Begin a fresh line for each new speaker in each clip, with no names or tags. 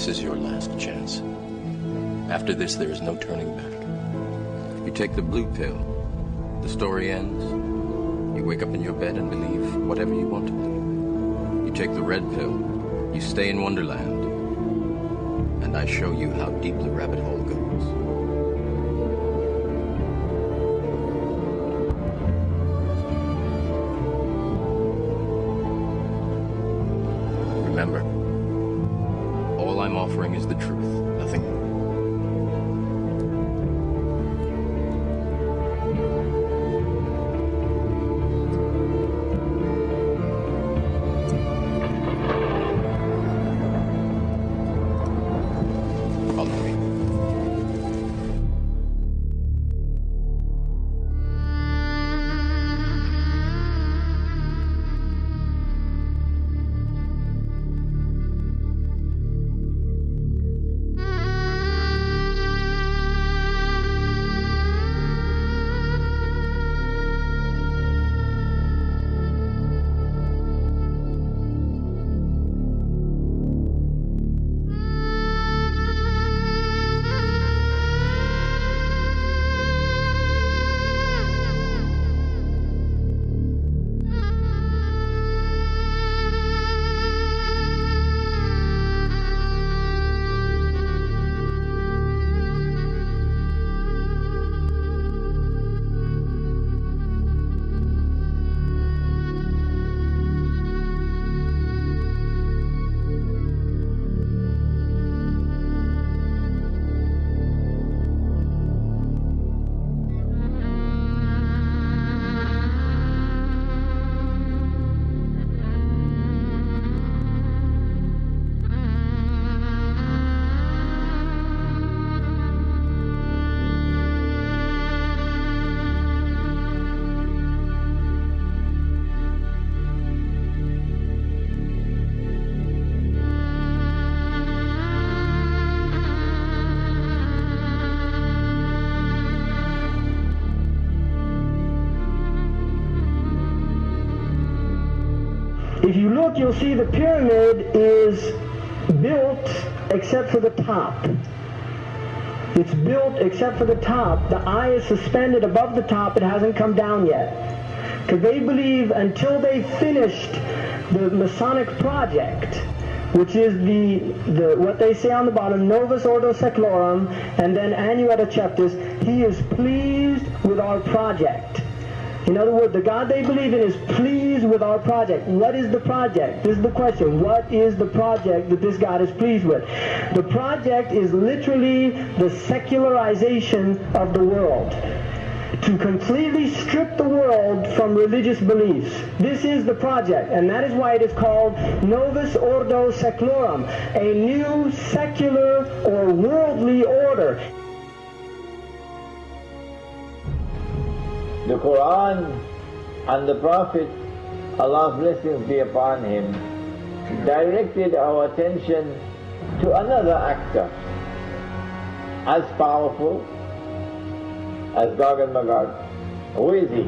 is your last chance. After this, there is no turning back. You take the blue pill, the story ends. You wake up in your bed and believe whatever you want to believe. You take the red pill, you stay in Wonderland, and I show you how deep the rabbit hole goes. Remember, all I'm offering is the truth, nothing more.
If you look, you'll see the pyramid is built except for the top. It's built except for the top. The eye is suspended above the top. It hasn't come down yet. Because they believe until they finished the Masonic project, which is the what they say on the bottom, Novus Ordo Seclorum, and then Annuet Acceptus, he is pleased with our project. In other words, the God they believe in is pleased with our project. What is the project? This is the question. What is the project that this God is pleased with? The project is literally the secularization of the world. To completely strip the world from religious beliefs. This is the project, and that is why it is called Novus Ordo Seclorum, a new secular or worldly order.
The Quran and the Prophet, Allah's blessings be upon him, directed our attention to another actor, as powerful as Gog and Magog. Who is he?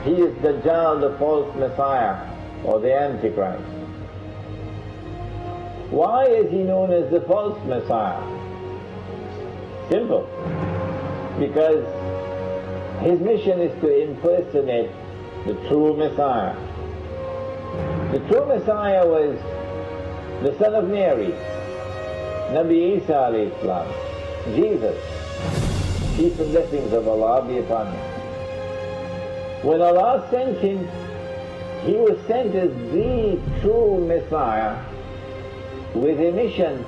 He is Dajjal, the false Messiah, or the Antichrist. Why is he known as the false Messiah? Simple. Because his mission is to impersonate the true Messiah. The true Messiah was the son of Mary, Nabi Isa alayhi salam, Jesus. Peace and blessings of Allah be upon him. When Allah sent him, he was sent as the true Messiah with a mission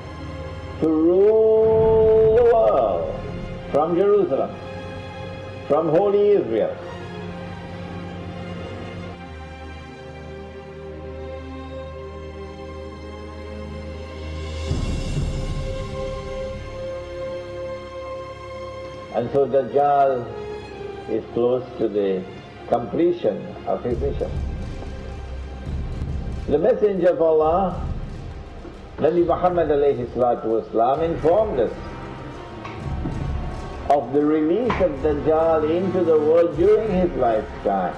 to rule the world from Jerusalem, from Holy Israel. And so Dajjal is close to the completion of his mission. The Messenger of Allah, Nabi Muhammad alayhi salatu wasalam, informed us of the release of Dajjal into the world during his lifetime.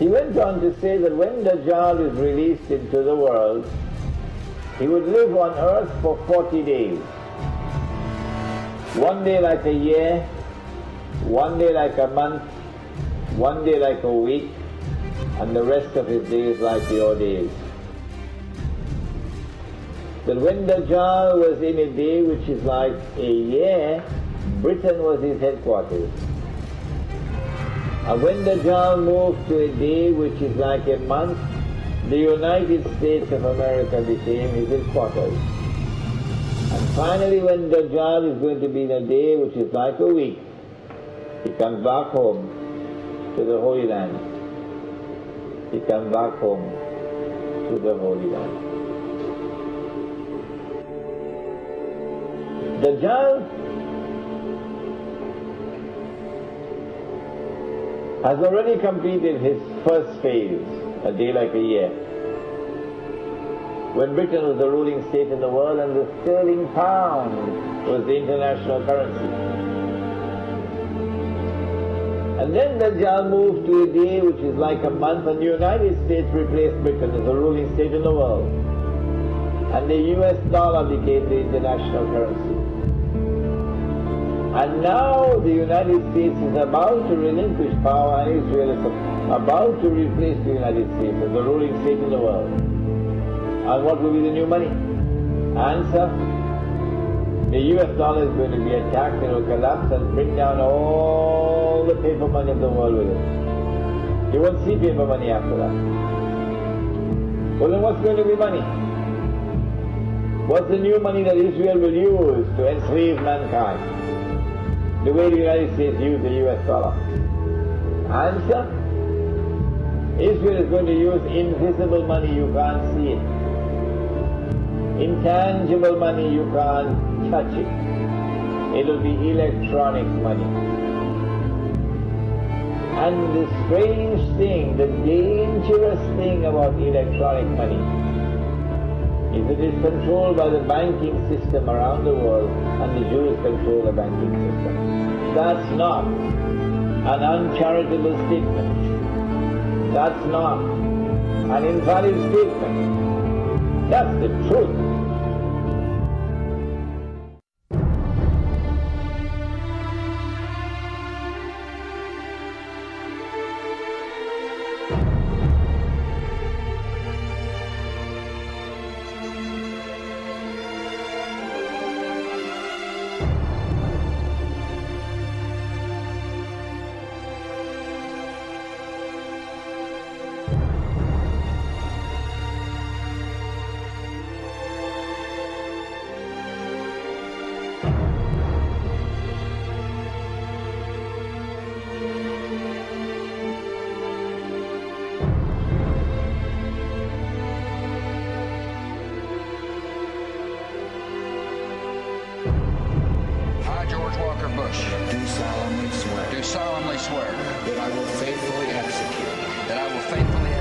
He went on to say that when Dajjal is released into the world, he would live on earth for 40 days. One day like a year, one day like a month, one day like a week, and the rest of his days like your days. That when Dajjal was in a day which is like a year, Britain was his headquarters. And when Dajjal moved to a day which is like a month, the United States of America became his headquarters. And finally, when Dajjal is going to be in a day which is like a week, he comes back home to the Holy Land. He comes back home to the Holy Land. Dajjal has already completed his first phase, a day like a year, when Britain was the ruling state in the world and the sterling pound was the international currency. And then Dajjal moved to a day which is like a month, and the United States replaced Britain as the ruling state in the world. And the US dollar became the international currency. And now the United States is about to relinquish power, and Israel is about to replace the United States as the ruling state in the world. And what will be the new money? Answer: the US dollar is going to be attacked, it will collapse and bring down all the paper money of the world with it. You won't see paper money after that. Well, then what's going to be money? What's the new money that Israel will use to enslave mankind? The way the United States used the US dollar. Answer: Israel is going to use invisible money, you can't see it. Intangible money, you can't touch it. It'll be electronic money. And the strange thing, the dangerous thing about electronic money is that it's controlled by the banking system around the world, and the Jews control the banking system. That's not an uncharitable statement. That's not an invalid statement. That's the truth.
Do solemnly swear
do solemnly swear
that I will faithfully execute
that I will faithfully